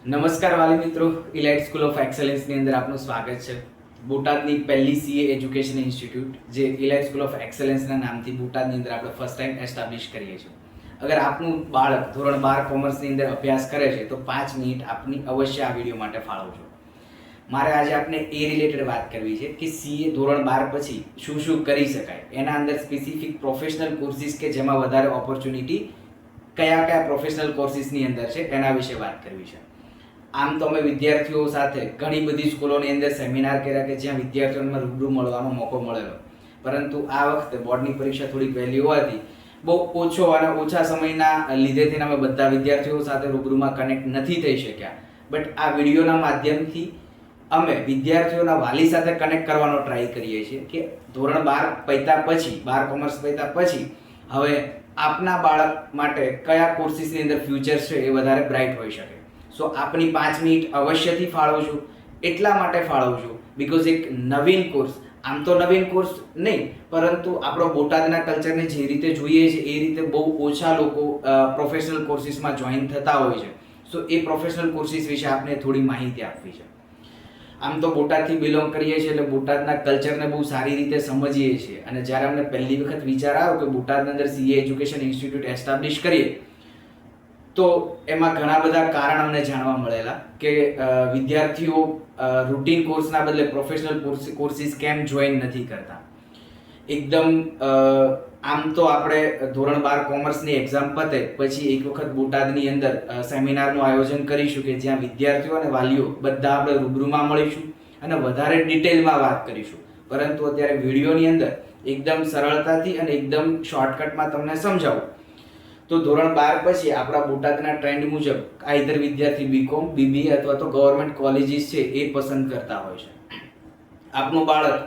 નમસ્કાર વાલી મિત્રો, ઇલાઇટ સ્કૂલ ઓફ એક્સેલન્સની અંદર આપનું સ્વાગત છે. બોટાદની પહેલી સીએ એજ્યુકેશન ઇન્સ્ટિટ્યૂટ જે ઇલાઇટ સ્કૂલ ઓફ એક્સેલન્સના નામથી બોટાદની અંદર આપણે ફર્સ્ટ ટાઈમ એસ્ટાબ્લિશ કરીએ છીએ. અગર આપનું બાળક ધોરણ 12 કોમર્સની અંદર અભ્યાસ કરે છે તો 5 મિનિટ આપની અવશ્ય આ વિડીયો માટે ફાળવજો. મારે આજે આપને એ રિલેટેડ વાત કરવી છે કે સીએ ધોરણ 12 પછી શું શું કરી શકાય, એના અંદર સ્પેસિફિક પ્રોફેશનલ કોર્સિસ કે જેમાં વધારે ઓપોર્ચ્યુનિટી કયા કયા પ્રોફેશનલ કોર્સિસની અંદર છે એના વિશે વાત કરવી છે. આમ તો અમે વિદ્યાર્થીઓ સાથે ઘણી બધી સ્કૂલોની અંદર સેમિનાર કર્યા કે જ્યાં વિદ્યાર્થીઓને રૂબરૂ મળવાનો મોકો મળેલો, પરંતુ આ વખતે બોર્ડની પરીક્ષા થોડીક વહેલી હોવાથી બહુ ઓછો અને ઓછા સમયના લીધેથી અમે બધા વિદ્યાર્થીઓ સાથે રૂબરૂમાં કનેક્ટ નથી થઈ શક્યા. બટ આ વિડીયોના માધ્યમથી અમે વિદ્યાર્થીઓના વાલી સાથે કનેક્ટ કરવાનો ટ્રાય કરીએ છીએ કે ધોરણ 12 પત્યા પછી 12 કોમર્સ પત્યા પછી હવે આપના બાળક માટે કયા કોર્સિસની અંદર ફ્યુચર છે એ વધારે બ્રાઇટ હોઈ શકે. સો આપની 5 મિનિટ અવશ્યથી ફાળવું છું. એટલા માટે ફાળવું છું બિકોઝ એક નવીન કોર્સ, આમ તો નવીન કોર્સ નહીં પરંતુ આપણો બોટાદના કલ્ચરને જે રીતે જોઈએ છે એ રીતે બહુ ઓછા લોકો પ્રોફેશનલ કોર્સિસમાં જોઈન થતા હોય છે. સો એ પ્રોફેશનલ કોર્સિસ વિશે આપને થોડી માહિતી આપવી છે. આમ તો બોટાદથી બિલોંગ કરીએ છીએ એટલે બોટાદના કલ્ચરને બહુ સારી રીતે સમજીએ છીએ અને જ્યારે અમને પહેલી વખત વિચાર આવ્યો કે બોટાદની અંદર સીએ એજ્યુકેશન ઇન્સ્ટિટ્યૂટ એસ્ટાબ્લિશ કરીએ તો એમાં ઘણા બધા કારણ અમને જાણવા મળેલા કે વિદ્યાર્થીઓ રૂટીન કોર્સના બદલે પ્રોફેશનલ કોર્સિસ કેમ જોઈન નથી કરતા. એકદમ આમ તો આપણે ધોરણ 12 કોમર્સની એક્ઝામ પતે પછી એક વખત બોટાદની અંદર સેમિનારનું આયોજન કરીશું કે જ્યાં વિદ્યાર્થીઓ અને વાલીઓ બધા આપણે રૂબરૂમાં મળીશું અને વધારે ડિટેલમાં વાત કરીશું. પરંતુ અત્યારે વિડીયોની અંદર એકદમ સરળતાથી અને એકદમ શોર્ટકટમાં તમને સમજાવું તો ધોરણ 12 પછી આપણા બોટાદના ટ્રેન્ડ મુજબ આઈધર વિદ્યાર્થી બીકોમ, બીબીએ અથવા તો ગવર્મેન્ટ કોલેજીસ છે એ પસંદ કરતા હોય છે. આપનું બાળક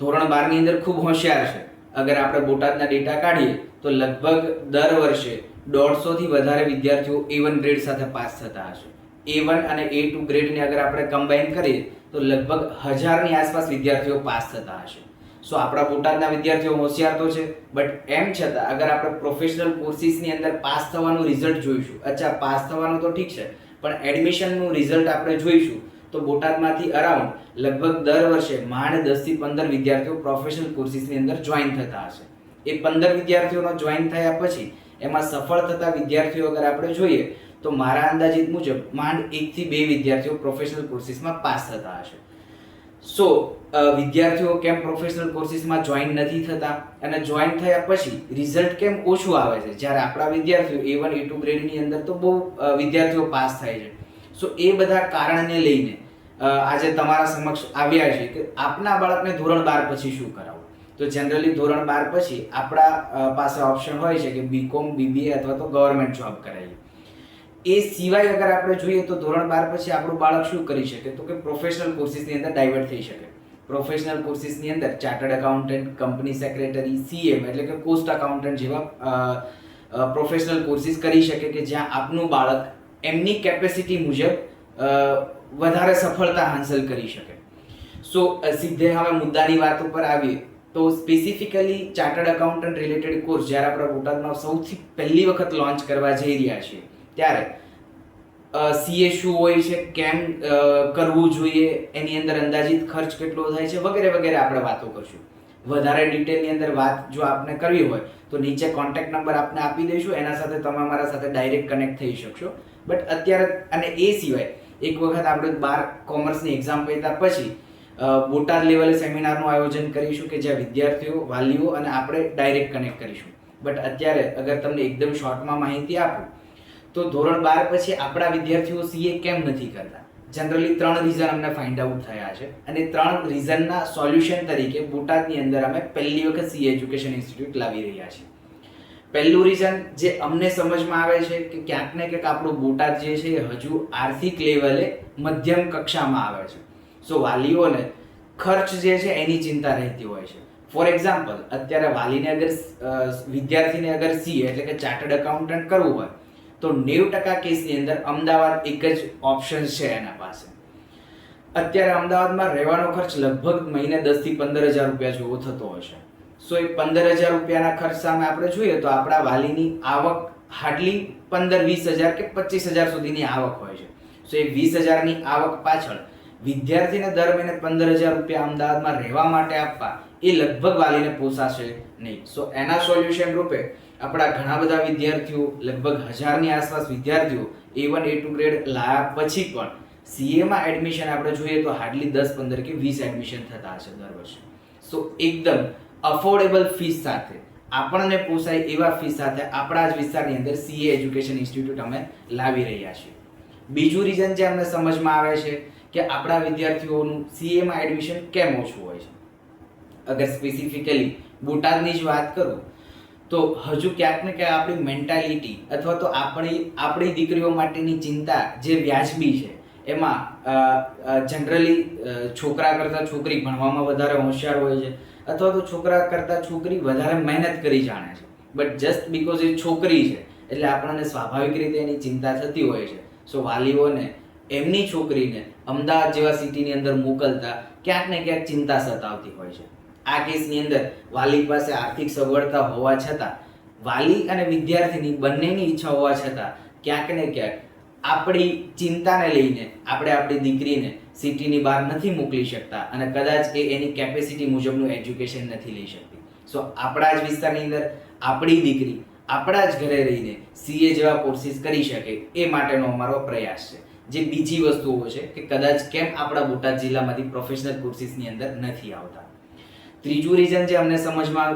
ધોરણ 12 ની અંદર ખૂબ હોશિયાર છે. અગર આપણે બોટાદના ડેટા કાઢીએ તો લગભગ દર વર્ષે 150 થી વધારે વિદ્યાર્થીઓ A1 ગ્રેડ સાથે પાસ થતા હશે. A1 અને A2 ગ્રેડને અગર આપણે કમ્બાઈન કરીએ તો લગભગ 1000 ની આસપાસ વિદ્યાર્થીઓ પાસ થતા હશે. સો આપણા બોટાદના વિદ્યાર્થીઓ હોશિયાર તો છે, બટ એમ છતાં અગર આપણે પ્રોફેશનલ કોર્સિસની અંદર પાસ થવાનું રિઝલ્ટ જોઈશું, અચ્છા પાસ થવાનું તો ઠીક છે પણ એડમિશનનું રિઝલ્ટ આપણે જોઈશું તો બોટાદમાંથી અરાઉન્ડ લગભગ દર વર્ષે માંડ 10 થી 15 વિદ્યાર્થીઓ પ્રોફેશનલ કોર્સિસની અંદર જોઈન થતા હશે. એ 15 વિદ્યાર્થીઓનો જોઈન થયા પછી એમાં સફળ થતા વિદ્યાર્થીઓ અગર આપણે જોઈએ તો મારા અંદાજિત મુજબ માંડ 1 થી 2 વિદ્યાર્થીઓ પ્રોફેશનલ કોર્સિસમાં પાસ થતા હશે. સો વિદ્યાર્થીઓ કેમ પ્રોફેશનલ કોર્સિસમાં જોઈન નથી થતા અને જોઈન થયા પછી રિઝલ્ટ કેમ ઓછું આવે છે જ્યારે આપણા વિદ્યાર્થીઓ A1 A2 ગ્રેડની અંદર તો બહુ વિદ્યાર્થીઓ પાસ થાય છે. સો એ બધા કારણને લઈને આજે તમારા સમક્ષ આવ્યા છે કે આપના બાળકને ધોરણ 12 પછી શું કરાવવું. તો જનરલી ધોરણ 12 પછી આપણા પાસે ઓપ્શન હોય છે કે બીકોમ, બીબીએ અથવા તો ગવર્મેન્ટ જોબ કરાવીએ. એ સિવાય અગર આપણે જોઈએ તો ધોરણ 12 પછી આપણું બાળક શું કરી શકે તો કે પ્રોફેશનલ કોર્સિસની અંદર ડાયવર્ટ થઈ શકે. પ્રોફેશનલ કોર્સિસની અંદર chartered accountant, company secretary, CM એટલે કે કોસ્ટ એકાઉન્ટન્ટ જેવા પ્રોફેશનલ કોર્સિસ કરી શકે કે જ્યાં આપનું બાળક એમની કેપેસિટી મુજબ વધારે સફળતા હાંસલ કરી શકે. સો સીધે હવે મુદ્દાની વાત ઉપર આવીએ તો specifically chartered accountant related course જ્યારે આપણે બોટાદમાં સૌથી પહેલી વખત લોન્ચ કરવા જઈ રહ્યા છીએ ત્યારે સીએ શું હોય છે, કેમ કરવું જોઈએ, એની અંદર અંદાજિત ખર્ચ કેટલો થાય છે વગેરે વગેરે આપણે વાતો કરશું. વધારે ડિટેલની અંદર વાત જો આપને કરવી હોય તો નીચે કોન્ટેક્ટ નંબર આપને આપી દઈશું, એના સાથે તમે અમારા સાથે ડાયરેક્ટ કનેક્ટ થઈ શકશો. બટ અત્યારે અને એ સિવાય એક વખત આપણે 12 કોમર્સની એક્ઝામ પત્યા પછી બોટાદ લેવલે સેમિનારનું આયોજન કરીશું કે જ્યાં વિદ્યાર્થીઓ, વાલીઓ અને આપણે ડાયરેક્ટ કનેક્ટ કરીશું. બટ અત્યારે અગર તમને એકદમ શોર્ટમાં માહિતી આપું તો ધોરણ 12 પછી આપણા વિદ્યાર્થીઓ સીએ કેમ નથી કરતા. જનરલી 3 રીઝન અમને ફાઇન્ડ આઉટ થયા છે અને 3 રીઝનના સોલ્યુશન તરીકે બોટાદની અંદર અમે પહેલી વખત સીએ એજ્યુકેશન ઇન્સ્ટિટ્યૂટ લાવી રહ્યા છીએ. પહેલું રીઝન જે અમને સમજમાં આવે છે કે ક્યાંક ને ક્યાંક આપણું બોટાદ જે છે એ હજુ આર્થિક લેવલે મધ્યમ કક્ષામાં આવે છે. સો વાલીઓને ખર્ચ જે છે એની ચિંતા રહેતી હોય છે. ફોર એક્ઝામ્પલ અત્યારે વાલીને અગર વિદ્યાર્થીને અગર સીએ એટલે કે ચાર્ટર્ડ એકાઉન્ટન્ટ કરવું હોય તો 90% કેસની અંદર અમદાવાદ એક જ ઓપ્શન છે એના પાસે. અત્યારે અમદાવાદમાં રહેવાનો ખર્ચ લગભગ મહિને 10 થી 15,000 રૂપિયા જેવો થતો હશે. સો એ 15,000 રૂપિયાના ખર્ચ સામે આપણે જોઈએ તો આપણા વાલીની આવક હાર્ડલી 15-20 હજાર કે 25 હજાર સુધીની આવક હોય છે. સો એ 20,000ની આવક પાછળ વિદ્યાર્થીને દર મહિને 15,000 રૂપિયા અમદાવાદમાં રહેવા માટે આપવા એ લગભગ વાલીને પોસાશે નહીં. સો એના સોલ્યુશન રૂપે આપણા ઘણા બધા વિદ્યાર્થીઓ, લગભગ 1000ની આસપાસ વિદ્યાર્થીઓ A1 A2 ગ્રેડ લાયા પછી પણ સીએમાં એડમિશન આપણે જોઈએ તો હાર્ડલી 10, 15 કે 20 એડમિશન થતા હશે દર વર્ષે. સો એકદમ અફોર્ડેબલ ફીસ સાથે, આપણને પોસાય એવા ફીસ સાથે આપણા જ વિસ્તારની અંદર સીએ એજ્યુકેશન ઇન્સ્ટિટ્યૂટ અમે લાવી રહ્યા છીએ. બીજું રીઝન જે અમને સમજમાં આવે છે કે આપણા વિદ્યાર્થીઓનું સીએમાં એડમિશન કેમ ઓછું હોય છે. અગર સ્પેસિફિકલી બોટાદની જ વાત કરું તો હજુ ક્યાંક ને ક્યાંક આપણી મેન્ટાલિટી અથવા તો આપણી દીકરીઓ માટેની ચિંતા જે વ્યાજબી છે એમાં જનરલી છોકરા કરતાં છોકરી ભણવામાં વધારે હોશિયાર હોય છે અથવા તો છોકરા કરતાં છોકરી વધારે મહેનત કરી જાણે છે. બટ જસ્ટ બીકોઝ એ છોકરી છે એટલે આપણને સ્વાભાવિક રીતે એની ચિંતા થતી હોય છે. સો વાલીઓને એમની છોકરીને અમદાવાદ જેવા સિટીની અંદર મોકલતા ક્યાંક ને ક્યાંક ચિંતા સતાવતી હોય છે. આ કેસની અંદર વાલી પાસે આર્થિક સગવડતા હોવા છતાં, વાલી અને વિદ્યાર્થીની બંનેની ઈચ્છા હોવા છતાં ક્યાંક ને ક્યાંક આપણી ચિંતાને લઈને આપણે આપણી દીકરીને સિટીની બહાર નથી મોકલી શકતા અને કદાચ એ એની કેપેસિટી મુજબનું એજ્યુકેશન નથી લઈ શકતી. સો આપણા જ વિસ્તારની અંદર આપણી દીકરી આપણા જ ઘરે રહીને સીએ જેવા કોર્સિસ કરી શકે એ માટેનો અમારો પ્રયાસ છે. જે બીજી વસ્તુઓ છે કે કદાચ કેમ આપણા બોટાદ જિલ્લામાંથી પ્રોફેશનલ કોર્સિસની અંદર નથી આવતા. ત્રીજું રીઝન જે અમને સમજમાં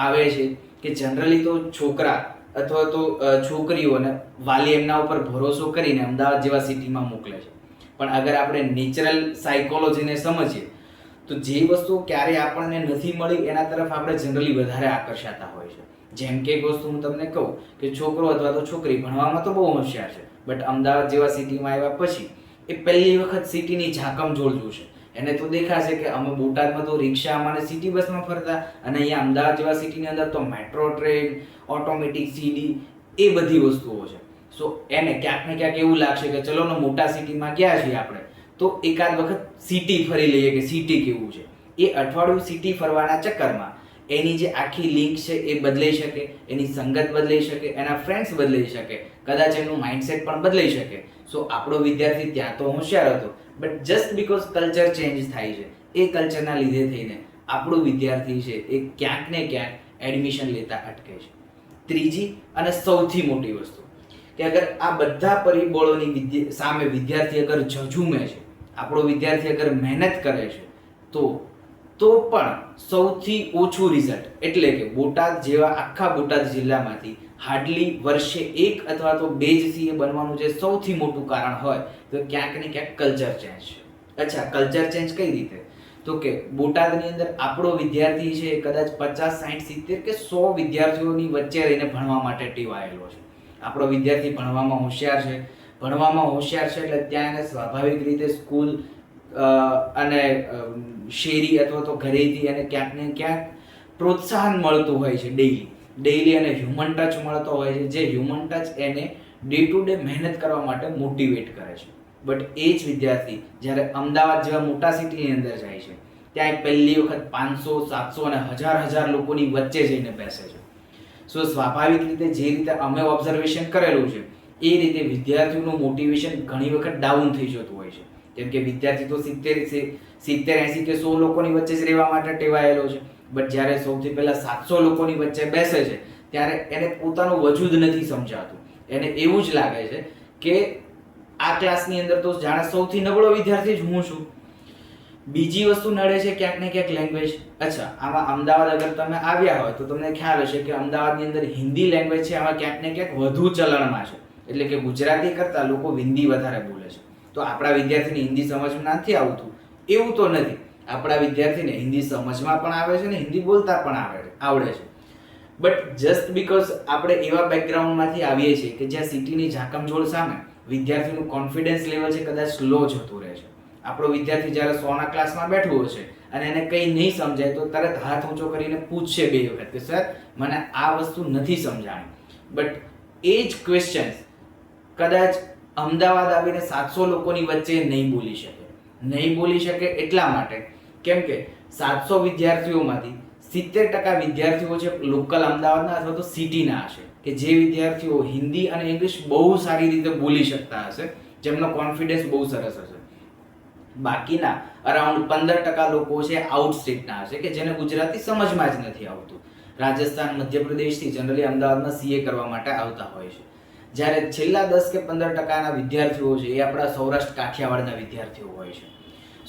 આવે છે કે જનરલી તો છોકરા અથવા તો છોકરીઓને વાલી એમના ઉપર ભરોસો કરીને અમદાવાદ જેવા સિટીમાં મોકલે છે. પણ અગર આપણે નેચરલ સાયકોલોજીને સમજીએ તો જે વસ્તુ ક્યારે આપણને નથી મળી એના તરફ આપણે જનરલી વધારે આકર્ષાતા હોય છે. જેમ કે એક વસ્તુ હું તમને કહું કે છોકરો અથવા તો છોકરી ભણવામાં તો બહુ હોશિયાર છે, બટ અમદાવાદ જેવા સિટીમાં આવ્યા પછી એ પહેલી વખત સિટીની ઝાકમઝોળ જોશે. એને તો દેખાશે કે અમે બોટાદમાં તો રિક્ષામાં અને સિટી બસમાં ફરતા અને અહીંયા અમદાવાદ જેવા સિટીની અંદર તો મેટ્રો ટ્રેન, ઓટોમેટિક સીડી એ બધી વસ્તુઓ છે. સો એને ક્યાંક ને ક્યાંક એવું લાગશે કે ચલો ને મોટા સિટીમાં ગયા છીએ આપણે તો એકાદ વખત સિટી ફરી લઈએ કે સિટી કેવું છે. એ અઠવાડિયું સિટી ફરવાના ચક્કરમાં એની જે આખી લિંક છે એ બદલાઈ શકે, એની સંગત બદલાઈ શકે, એના ફ્રેન્ડ્સ બદલાઈ શકે, કદાચ એનું માઇન્ડસેટ પણ બદલાઈ શકે. સો આપણો વિદ્યાર્થી ત્યાં તો હોશિયાર હતો, but just because culture change થાય છે એ કલ્ચરના લીધે થઈને આપણું વિદ્યાર્થી છે એ ક્યાંક ને ક્યાંક એડમિશન લેતા અટકે છે. ત્રીજી અને સૌથી મોટી વસ્તુ કે અગર આ બધા પરિબળોની સામે વિદ્યાર્થી અગર ઝઝૂમે છે, આપણો વિદ્યાર્થી અગર મહેનત કરે છે તો પણ સૌથી ઓછું રિઝલ્ટ એટલે કે બોટાદ જેવા આખા બોટાદ જિલ્લામાંથી હાર્ડલી વર્ષે 1 અથવા તો 2 જ સીએ બનવાનું જે સૌથી મોટું કારણ હોય તો ક્યાંક ને ક્યાંક કલ્ચર ચેન્જ છે. અચ્છા, કલ્ચર ચેન્જ કઈ રીતે? તો કે બોટાદની અંદર આપણો વિદ્યાર્થી છે કદાચ 50, 60, 70 કે 100 વિદ્યાર્થીઓની વચ્ચે રહીને ભણવા માટે ટેવાયેલો છે. આપણો વિદ્યાર્થી ભણવામાં હોશિયાર છે એટલે ત્યાં એને સ્વાભાવિક રીતે સ્કૂલ અને શેરી અથવા તો ઘરેથી એને ક્યાંક ને ક્યાંક પ્રોત્સાહન મળતું હોય છે ડેઈલી અને હ્યુમન ટચ મળતો હોય છે, જે હ્યુમન ટચ એને ડે ટુ ડે મહેનત કરવા માટે મોટિવેટ કરે છે. બટ એ જ વિદ્યાર્થી જ્યારે અમદાવાદ જેવા મોટા સિટીની અંદર જાય છે ત્યાં પહેલી વખત 500, 700 અને 1000 લોકોની વચ્ચે જઈને બેસે છે. સો સ્વાભાવિક રીતે જે રીતે અમે ઓબ્ઝર્વેશન કરેલું છે એ રીતે વિદ્યાર્થીઓનું મોટિવેશન ઘણી વખત ડાઉન થઈ જતું હોય છે. કેમ કે વિદ્યાર્થી તો 70, 80 કે 100 લોકોની વચ્ચે જ રહેવા માટે ટેવાયેલો છે, બટ જ્યારે સૌથી પહેલા 700 લોકોની વચ્ચે બેસે છે ત્યારે એને પોતાનું વજૂદ નથી સમજાતું. એને એવું જ લાગે છે કે આ ક્લાસની અંદર તો જાણે સૌથી નબળો વિદ્યાર્થી જ હું છું. બીજી વસ્તુ નડે છે ક્યાંક ને ક્યાંક લેંગ્વેજ. અચ્છા, આમાં અમદાવાદ અગર તમે આવ્યા હોય તો તમને ખ્યાલ હશે કે અમદાવાદની અંદર હિન્દી લેંગ્વેજ છે આમાં ક્યાંક ને ક્યાંક વધુ ચલણમાં છે. એટલે કે ગુજરાતી કરતાં લોકો હિન્દી વધારે બોલે છે. તો આપણા વિદ્યાર્થીને હિન્દી સમજમાં નથી આવતું એવું તો નથી. આપણા વિદ્યાર્થીને હિન્દી સમજમાં પણ આવે છે ને હિન્દી બોલતા પણ આવડે છે. બટ જસ્ટ બીકોઝ આપણે એવા બેકગ્રાઉન્ડમાંથી આવીએ છીએ કે જ્યાં સિટીની ઝાકમઝોળ સામે વિદ્યાર્થીનું કોન્ફિડન્સ લેવલ છે કદાચ સ્લો જતું રહે છે. આપણો વિદ્યાર્થી જ્યારે 100ના ક્લાસમાં બેઠો હશે અને એને કંઈ નહીં સમજાય તો તરત હાથ ઊંચો કરીને પૂછશે 2 વખત કે સર મને આ વસ્તુ નથી સમજાણી. બટ એ જ ક્વેશ્ચન્સ કદાચ અમદાવાદ આવીને 700 લોકોની વચ્ચે નહીં બોલી શકે એટલા માટે કેમ કે 700 વિદ્યાર્થીઓમાંથી 70% વિદ્યાર્થીઓ છે લોકલ અમદાવાદના અથવા તો સિટીના હશે કે જે વિદ્યાર્થીઓ હિન્દી અને ઇંગ્લિશ બહુ સારી રીતે બોલી શકતા હશે, જેમનો કોન્ફિડન્સ બહુ સરસ હશે. બાકીના અરાઉન્ડ 15% લોકો છે આઉટ સ્ટેટના હશે કે જેને ગુજરાતી સમજમાં જ નથી આવતું. રાજસ્થાન, મધ્યપ્રદેશથી જનરલી અમદાવાદમાં સીએ કરવા માટે આવતા હોય છે. જ્યારે છેલ્લા 10 કે 15%ના વિદ્યાર્થીઓ છે એ આપણા સૌરાષ્ટ્ર કાઠિયાવાડના વિદ્યાર્થીઓ હોય છે.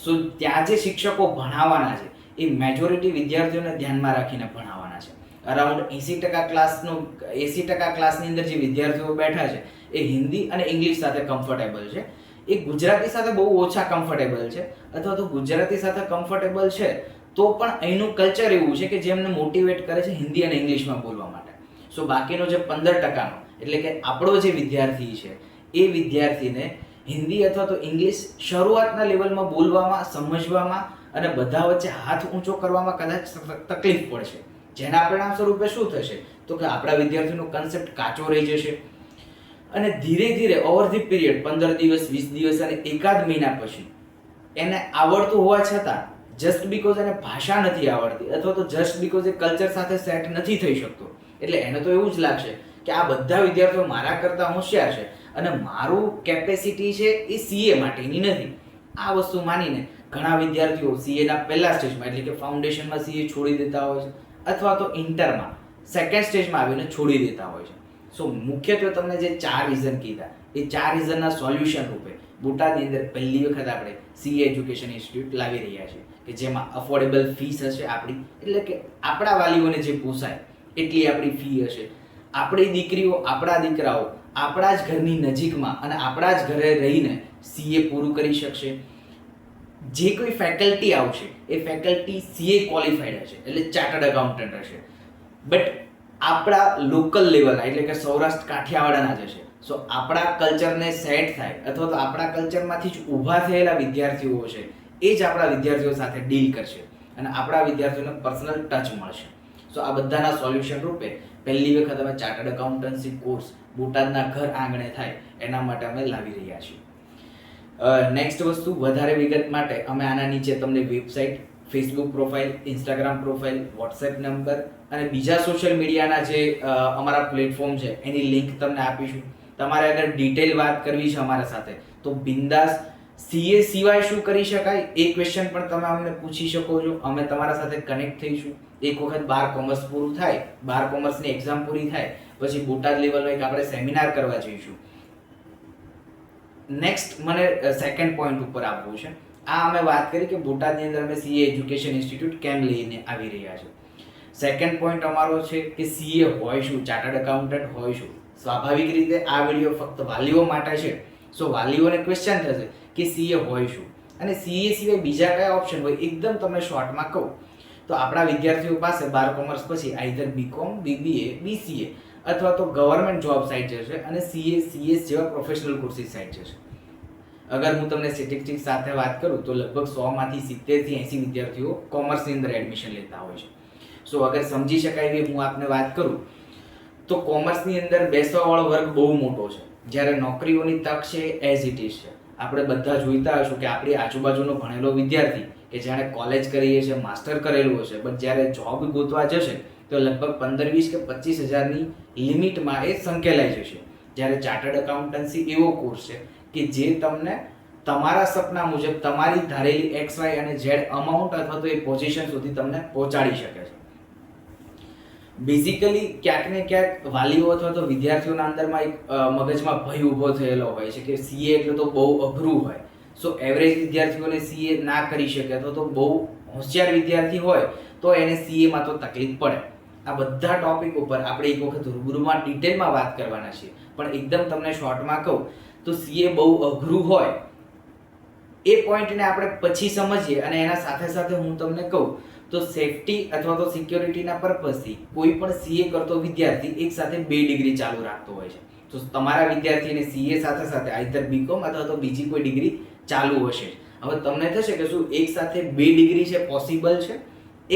સો ત્યાં જે શિક્ષકો ભણાવવાના છે એ મેજોરિટી વિદ્યાર્થીઓને ધ્યાનમાં રાખીને ભણાવવાના છે. અરાઉન્ડ 80% ક્લાસની અંદર જે વિદ્યાર્થીઓ બેઠા છે એ હિન્દી અને ઇંગ્લિશ સાથે કમ્ફર્ટેબલ છે. એ ગુજરાતી સાથે બહુ ઓછા કમ્ફર્ટેબલ છે, અથવા તો ગુજરાતી સાથે કમ્ફર્ટેબલ છે તો પણ અહીંનું કલ્ચર એવું છે કે જે એમને મોટિવેટ કરે છે હિન્દી અને ઇંગ્લિશમાં બોલવા માટે. સો બાકીનો જે 15%નો એટલે કે આપણો જે વિદ્યાર્થી છે એ વિદ્યાર્થીને હિન્દી અથવા તો ઇંગ્લિશ શરૂઆતના લેવલમાં બોલવામાં, સમજવામાં અને બધા વચ્ચે હાથ ઊંચો કરવામાં કદાચ તકલીફ પડશે. જેના પરિણામ સ્વરૂપે શું થશે તો કે આપણા વિદ્યાર્થીનો કન્સેપ્ટ કાચો રહી જશે અને ધીરે ધીરે ઓવર ધી પીરિયડ 15 દિવસ, 20 દિવસ અને એકાદ મહિના પછી એને આવડતું હોવા છતાં જસ્ટ બીકોઝ એને ભાષા નથી આવડતી અથવા તો જસ્ટ બીકોઝ એ કલ્ચર સાથે સેટ નથી થઈ શકતો, એટલે એને તો એવું જ લાગશે કે આ બધા વિદ્યાર્થીઓ મારા કરતાં હોશિયાર છે અને મારું કેપેસિટી છે એ સીએ માટેની નથી. આ વસ્તુ માનીને ઘણા વિદ્યાર્થીઓ સીએના પહેલા સ્ટેજમાં એટલે કે ફાઉન્ડેશનમાં સીએ છોડી દેતા હોય છે અથવા તો ઇન્ટરમાં સેકન્ડ સ્ટેજમાં આવીને છોડી દેતા હોય છે. સો મુખ્યત્વે તમને જે 4 રીઝન કીધા એ 4 રીઝનના સોલ્યુશન રૂપે બોટાદની અંદર પહેલી વખત આપણે સીએ એજ્યુકેશન ઇન્સ્ટિટ્યૂટ લાવી રહ્યા છીએ કે જેમાં અફોર્ડેબલ ફીસ હશે આપણી, એટલે કે આપણા વાલીઓને જે પોસાય એટલી આપણી ફી હશે. આપણી દીકરીઓ, આપણા દીકરાઓ આપણા જ ઘરની નજીકમાં અને આપણા જ ઘરે રહીને સીએ પૂરું કરી શકશે. જે કોઈ ફેકલ્ટી આવશે એ ફેકલ્ટી સીએ ક્વોલિફાઈડ હશે એટલે ચાર્ટર્ડ એકાઉન્ટન્ટ હશે, બટ આપણા લોકલ લેવલના એટલે કે સૌરાષ્ટ્ર કાઠિયાવાડના જ હશે. સો આપણા કલ્ચરને સેટ થાય અથવા તો આપણા કલ્ચરમાંથી જ ઊભા થયેલા વિદ્યાર્થીઓ છે એ જ આપણા વિદ્યાર્થીઓ સાથે ડીલ કરશે અને આપણા વિદ્યાર્થીઓને પર્સનલ ટચ મળશે. સો આ બધાના સોલ્યુશન રૂપે પહેલી વખત અમે ચાર્ટર્ડ એકાઉન્ટન્સી કોર્સ બોટાદના ઘર આંગણે થાય એના માટે અમે લાવી રહ્યા છીએ. નેક્સ્ટ વસ્તુ, વધારે વિગત માટે અમે આના નીચે તમને website, Facebook profile, Instagram profile, WhatsApp number અને બીજા સોશિયલ મીડિયાના જે અમારા પ્લેટફોર્મ છે એની લિંક તમને આપીશું. તમારે અગર ડિટેલ વાત કરવી છે અમારા સાથે તો બિંદાસ સીએ સિવાય શું કરી શકાય એ ક્વેશ્ચન પણ તમે અમને પૂછી શકો છો. અમે તમારા સાથે કનેક્ટ થઈશું. એક વખત 12 કોમર્સ પૂરું થાય, 12 કોમર્સની એક્ઝામ પૂરી થાય પછી બોટાદ લેવલનો એક આપણે સેમિનાર કરવા જઈશું. નેક્સ્ટ મને સેકન્ડ પોઈન્ટ ઉપર આવવું છે. આ અમે વાત કરી કે બોટાદની અંદર અમે સીએ એજ્યુકેશન ઇન્સ્ટિટ્યૂટ કેમ લઈને આવી રહ્યા છે. સેકન્ડ પોઈન્ટ અમારો છે કે સીએ હોય શું, ચાર્ટર્ડ એકાઉન્ટન્ટ હોય શું. સ્વાભાવિક રીતે આ વિડીયો ફક્ત વાલીઓ માટે છે. સો વાલીઓને ક્વેશ્ચન થશે કે સીએ હોય શું અને સીએ સિવાય બીજા કયા ઓપ્શન હોય. એકદમ તમને શોર્ટમાં કહું તો આપણા વિદ્યાર્થીઓ પાસે 12 કોમર્સ પછી આઈધર બીકોમ, બીબીએ, બીસીએ અથવા તો ગવર્મેન્ટ જોબ સાઇટ જશે અને સીએ, સીએસ જેવા પ્રોફેશનલ કોર્સિસ સાઇટ જશે. અગર હું તમને સ્ટેટિસ્ટિક્સ સાથે વાત કરું તો લગભગ 100 માંથી 70 થી 80 વિદ્યાર્થીઓ કોમર્સની અંદર એડમિશન લેતા હોય છે. સો અગર સમજી શકાય એવી હું આપને વાત કરું તો કોમર્સની અંદર બેસવાવાળો વર્ગ બહુ મોટો છે, જ્યારે નોકરીઓની તક છે એઝ ઇટ ઇઝ છે. આપણે બધા જોઈતા હશું કે આપણી આજુબાજુનો ભણેલો વિદ્યાર્થી કે જેણે કોલેજ કરી છે, માસ્ટર કરેલું હશે, બટ જ્યારે જોબ ગોતવા જશે તો લગભગ 15, 20 કે 25 હજારની લિમિટમાં એ સંકેલાઈ જશે. જ્યારે ચાર્ટર્ડ એકાઉન્ટન્સી એવો કોર્સ છે કે જે તમને તમારા સપના મુજબ તમારી ધારેલી XY અને Z અમાઉન્ટ અથવા તો એ પોઝિશન સુધી તમને પહોંચાડી શકે છે. બેઝિકલી ક્યાંક ને ક્યાંક વાલીઓ અથવા તો વિદ્યાર્થીઓના અંદરમાં એક મગજમાં ભય ઊભો થયેલો હોય છે કે સીએ એટલે તો બહુ અઘરું હોય. સો એવરેજ વિદ્યાર્થીઓને સીએ ના કરી શકે અથવા તો બહુ હોશિયાર વિદ્યાર્થી હોય તો એને સીએમાં તો તકલીફ પડે. આ બધા ટોપિક ઉપર આપણે એક વખત રૂબરૂમાં ડિટેલમાં વાત કરવાના છીએ, પણ એકદમ તમને શોર્ટમાં કહું તો સીએ બહુ અઘરું હોય એ પોઈન્ટને આપણે પછી સમજીએ અને એના સાથે સાથે હું તમને કહું તો સેફટી અથવા તો સિક્યોરિટીના પર્પઝથી કોઈ પણ સીએ કરતો વિદ્યાર્થી એક સાથે 2 ડિગ્રી ચાલુ રાખતો હોય છે. તો તમારા વિદ્યાર્થીને સીએ સાથે સાથે આઈધર બીકોમ અથવા તો બીજી કોઈ ડિગ્રી ચાલુ હશે. હવે તમને થશે કે શું એક સાથે 2 ડિગ્રી છે પોસિબલ છે?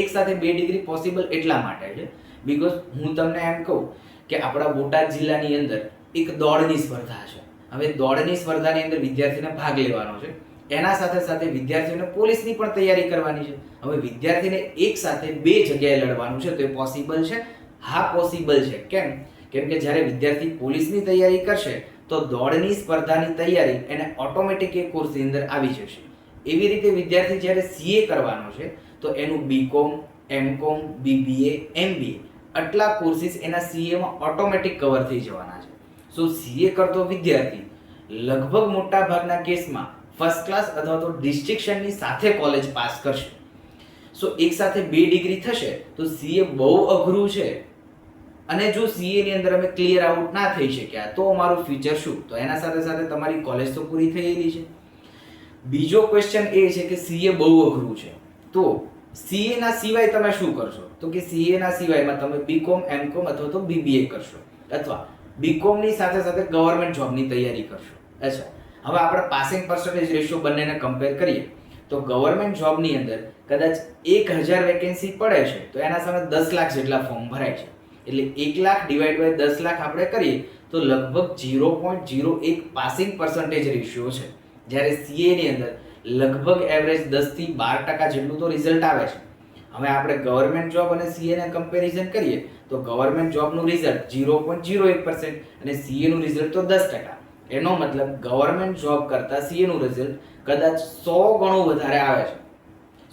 એક સાથે 2 ડિગ્રી પોસિબલ એટલા માટે છે બીકોઝ હું તમને એમ કહું કે આપણા બોટાદ જિલ્લાની અંદર એક દોડની સ્પર્ધા છે. હવે દોડની સ્પર્ધાની અંદર વિદ્યાર્થીને ભાગ લેવાનો છે, એના સાથે સાથે વિદ્યાર્થીઓને પોલીસની પણ તૈયારી કરવાની છે. હવે વિદ્યાર્થીને એક સાથે 2 જગ્યાએ લડવાનું છે તો એ પોસિબલ છે? હા પોસિબલ છે. કેમ? કેમ કે જ્યારે વિદ્યાર્થી પોલીસની તૈયારી કરશે તો દોડની સ્પર્ધાની તૈયારી એને ઓટોમેટિક એ કોર્સની અંદર આવી જશે. એવી રીતે વિદ્યાર્થી જ્યારે સીએ કરવાનો છે તો એનું બીકોમ, એમકોમ, બીબીએ, એમબીએ આટલા કોર્સિસ એના સીએમાં ઓટોમેટિક કવર થઈ જવાના છે. સો સીએ કરતો વિદ્યાર્થી લગભગ મોટા ભાગના કેસમાં ફર્સ્ટ ક્લાસ અથવા તો ડિસ્ટિંક્શનની સાથે કોલેજ પાસ કરશે. સો એક સાથે 2 ડિગ્રી થશે તો સીએ બહુ અઘરું છે. અને જો સીએ ની અંદર અમે ક્લિયર આઉટ ના થઈ શક્યા તો અમારું ફ્યુચર શું? તો એના સાથે સાથે તમારી કોલેજ તો પૂરી થયેલી છે. બીજો ક્વેશ્ચન એ છે કે સીએ બહુ અઘરું છે તો સીએ ના સિવાય તમે શું કરશો? તો કે સીએ ના સિવાયમાં તમે બીકોમ, એમકોમ અથવા તો બીબીએ કરશો અથવા બીકોમ ની સાથે સાથે ગવર્મેન્ટ જોબની તૈયારી કરશો. અચ્છા, હવે આપણે પાસિંગ પર્સન્ટેજ રેશિયો બંનેને કમ્પેર કરીએ તો ગવર્મેન્ટ જોબની અંદર કદાચ 1000 વેકેન્સી પડે છે તો એના સામે 10 લાખ જેટલા ફોર્મ ભરાય છે. એટલે 1 લાખ ડિવાઈડ બાય 10 લાખ આપણે કરીએ તો લગભગ 0.01 પાસિંગ પર્સન્ટેજ રેશિયો છે. જ્યારે સીએ ની અંદર લગભગ એવરેજ 10 થી 12% જેટલું તો રિઝલ્ટ આવે છે. હવે આપણે ગવર્મેન્ટ જોબ અને સીએ ને કમ્પેરિઝન કરીએ તો ગવર્મેન્ટ જોબનું રિઝલ્ટ 0.01% અને સીએ નું રિઝલ્ટ તો 10%. એનો મતલબ ગવર્મેન્ટ જોબ કરતા સીએ નું રિઝલ્ટ કદાચ 100 ગણું વધારે આવે છે.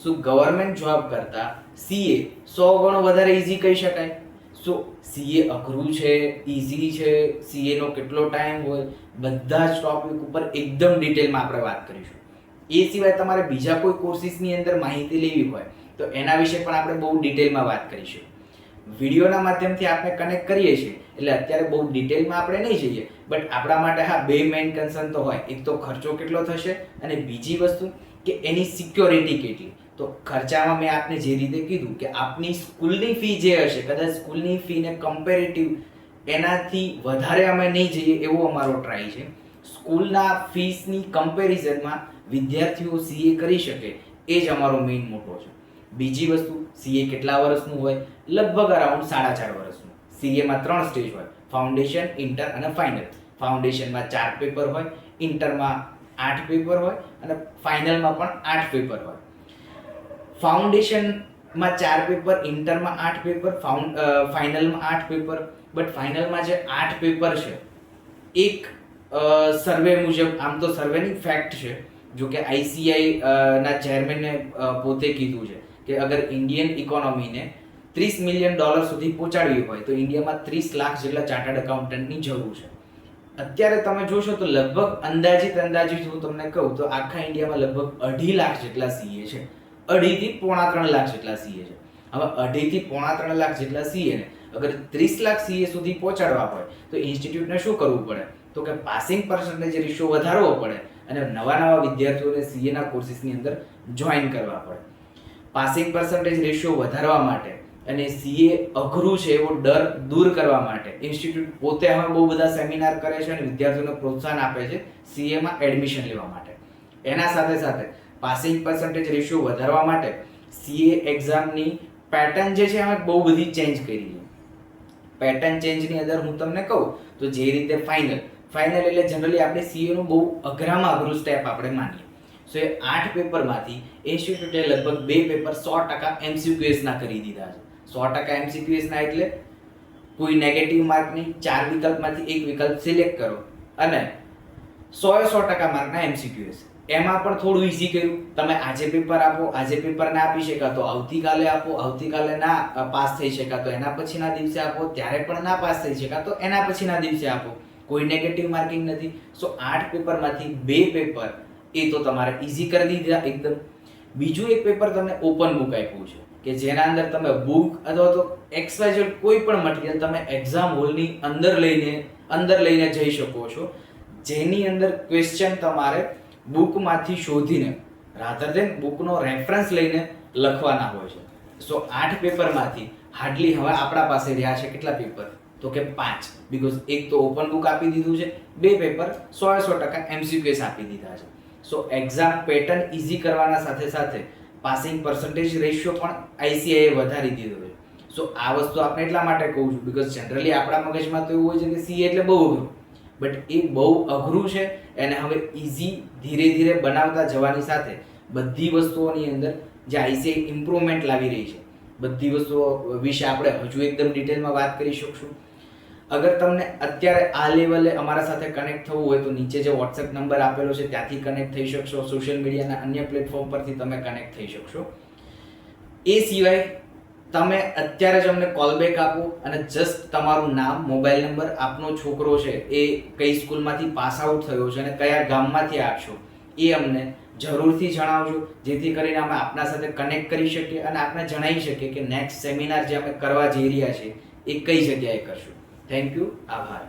શું ગવર્મેન્ટ જોબ કરતા સીએ 100 ગણું વધારે ઈઝી કહી શકાય? સો સીએ અઘરું છે, ઈઝી છે, સીએ નો કેટલો ટાઈમ હોય, બધા જ ટોપિક ઉપર એકદમ ડિટેલમાં આપણે વાત કરીશું. એ સિવાય તમારે બીજા કોઈ કોર્સિસની અંદર માહિતી લેવી હોય તો એના વિશે પણ આપણે બહુ ડિટેલમાં વાત કરીશું. વિડીયોના માધ્યમથી આપણે કનેક્ટ કરીએ છીએ એટલે અત્યારે બહુ ડિટેલમાં આપણે નહીં જઈએ, બટ આપણા માટે હા 2 મેઇન કન્સર્ન તો હોય. એક તો ખર્ચો કેટલો થશે અને બીજી વસ્તુ કે એની સિક્યોરિટી કેટલી. તો ખર્ચામાં મેં આપને જે રીતે કીધું કે આપની સ્કૂલની ફી જે હશે કદાચ સ્કૂલની ફીને કમ્પેરેટિવ એનાથી વધારે અમે નહીં જઈએ એવો અમારો ટ્રાય છે. સ્કૂલના ફીસની કમ્પેરિઝનમાં વિદ્યાર્થીઓ સીએ કરી શકે એ જ અમારો મેઇન મોટો છે. બીજી વસ્તુ સીએ કેટલા વર્ષનું હોય? લગભગ અરાઉન્ડ 4.5 વર્ષનું. સીએમાં 3 સ્ટેજ હોય: ફાઉન્ડેશન, ઇન્ટર અને ફાઇનલ. ફાઉન્ડેશનમાં 4 પેપર હોય, ઇન્ટરમાં 8 પેપર હોય અને ફાઇનલમાં પણ 8 પેપર હોય. ફાઉન્ડેશનમાં 4 પેપર, ઇન્ટરમાં 8 પેપર, ફાઇનલમાં 8 પેપર. બટ ફાઇનલમાં જે 8 પેપર છે એક સર્વે મુજબ, આમ તો સર્વેની ફેક્ટ છે, જો કે આઈસીઆઈ ના ચેરમેને પોતે કીધું છે કે અગર ઇન્ડિયન ઇકોનોમીને $30 મિલિયન સુધી પહોંચાડવી હોય તો ઇન્ડિયામાં 30 લાખ જેટલા ચાર્ટર્ડ એકાઉન્ટન્ટની જરૂર છે. અત્યારે તમે જોશો તો લગભગ અંદાજિત હું તમને કહું તો આખા ઇન્ડિયામાં લગભગ 2.5 લાખ જેટલા સીએ છે. 2.5 થી 3.25 લાખ જેટલા સીએ છે. હવે 2.5 થી 3.25 લાખ જેટલા સીએ ને અગર 30 લાખ સીએ સુધી પહોંચાડવા હોય તો ઇન્સ્ટિટ્યૂટને શું કરવું પડે? તો કે પાસિંગ પર્સન્ટેજ રેશિયો વધારવો પડે અને નવા વિદ્યાર્થીઓને સીએના કોર્સિસની અંદર જોઈન કરવા પડે. પાસિંગ પર્સન્ટેજ રેશિયો વધારવા માટે અને સીએ અઘરું છે એવો ડર દૂર કરવા માટે ઇન્સ્ટિટ્યૂટ પોતે હવે બહુ બધા સેમિનાર કરે છે અને વિદ્યાર્થીઓને પ્રોત્સાહન આપે છે સીએમાં એડમિશન લેવા માટે. એના સાથે સાથે પાસિંગ પર્સન્ટેજ રેશિયો વધારવા માટે સીએ એક્ઝામની પેટર્ન જે છે એમાં બહુ બધી ચેન્જ કરી છે. પેટર્ન ચેન્જની અંદર હું તમને કહું તો જે રીતે ફાઇનલ એટલે જનરલી આપણે સીએનું બહુ અઘરામાં અઘરું સ્ટેપ આપણે માનીએ. સો એ 8 પેપરમાંથી ઇન્સ્ટિટ્યૂટે લગભગ 2 પેપર 100% એમસીક્યુએસના કરી દીધા છે. 100% એમસીક્યુએસના એટલે કોઈ નેગેટિવ માર્ક નહીં, 4 વિકલ્પમાંથી એક વિકલ્પ સિલેક્ટ કરો અને 100% માર્કના એમસીક્યુએસ. એમાં પણ થોડું ઈઝી કર્યું. તમે આજે પેપર આપો, આજે પેપર ના આપી શકા તો આવતીકાલે આપો, આવતીકાલે ના પાસ થઈ શકા તો એના પછીના દિવસે આપો, ત્યારે પણ ના પાસ થઈ શકા તો એના પછીના દિવસે આપો. કોઈ નેગેટિવ માર્કિંગ નથી. સો 8 પેપરમાંથી 2 પેપર એ તો તમારે ઈઝી કરી દીધા એકદમ. બીજું એક પેપર તમને ઓપન બુક આપ્યું છે કે જેના અંદર તમે બુક અથવા તો XYZ કોઈ પણ મટીરિયલ તમે એક્ઝામ હોલની અંદર લઈને જઈ શકો છો, જેની અંદર ક્વેશ્ચન તમારે બુકમાંથી શોધીને રાધર દેન બુકનો રેફરન્સ લઈને લખવાના હોય છે. સો 8 પેપરમાંથી હાર્ડલી હવે આપણા પાસે રહ્યા છે કેટલા પેપર? તો કે 5. બીકોઝ એક તો ઓપન બુક આપી દીધું છે, 2 પેપર 100% એમસીક્યુએસ આપી દીધા છે. સો એક્ઝામ પેટર્ન ઈઝી કરવાના સાથે સાથે પાસિંગ પર્સન્ટેજ રેશિયો પણ આઈસીઆઈએ વધારી દીધો છે. સો આ વસ્તુ આપણે એટલા માટે કહું છું બીકોઝ જનરલી આપણા મગજમાં તો એવું હોય છે કે સીએ એટલે બહુ અઘરું, બટ એ બહુ અઘરું છે. એને હવે ઈઝી ધીરે ધીરે બનાવતા જવાની સાથે બધી વસ્તુઓની અંદર જે આઈસીઆઈ ઇમ્પ્રુવમેન્ટ લાવી રહી છે બધી વસ્તુઓ વિશે આપણે હજુ એકદમ ડિટેલમાં વાત કરી શકશું. અગર તમને અત્યારે આ લેવલે અમારા સાથે કનેક્ટ થવું હોય તો નીચે જે વોટ્સએપ નંબર આપેલો છે ત્યાંથી કનેક્ટ થઈ શકશો. સોશિયલ મીડિયાના અન્ય પ્લેટફોર્મ પરથી તમે કનેક્ટ થઈ શકશો. એ સિવાય તમે અત્યારે જ અમને કોલ બેક આપો અને જસ્ટ તમારું નામ, મોબાઈલ નંબર, આપનો છોકરો છે એ કઈ સ્કૂલમાંથી પાસ આઉટ થયો છે અને કયા ગામમાંથી આપશો એ અમને જરૂરથી જણાવજો, જેથી કરીને અમે આપના સાથે કનેક્ટ કરી શકીએ અને આપને જણાવી શકીએ કે નેક્સ્ટ સેમિનાર જે અમે કરવા જઈ રહ્યા છીએ એ કઈ જગ્યાએ કરશું. Thank you. આભાર.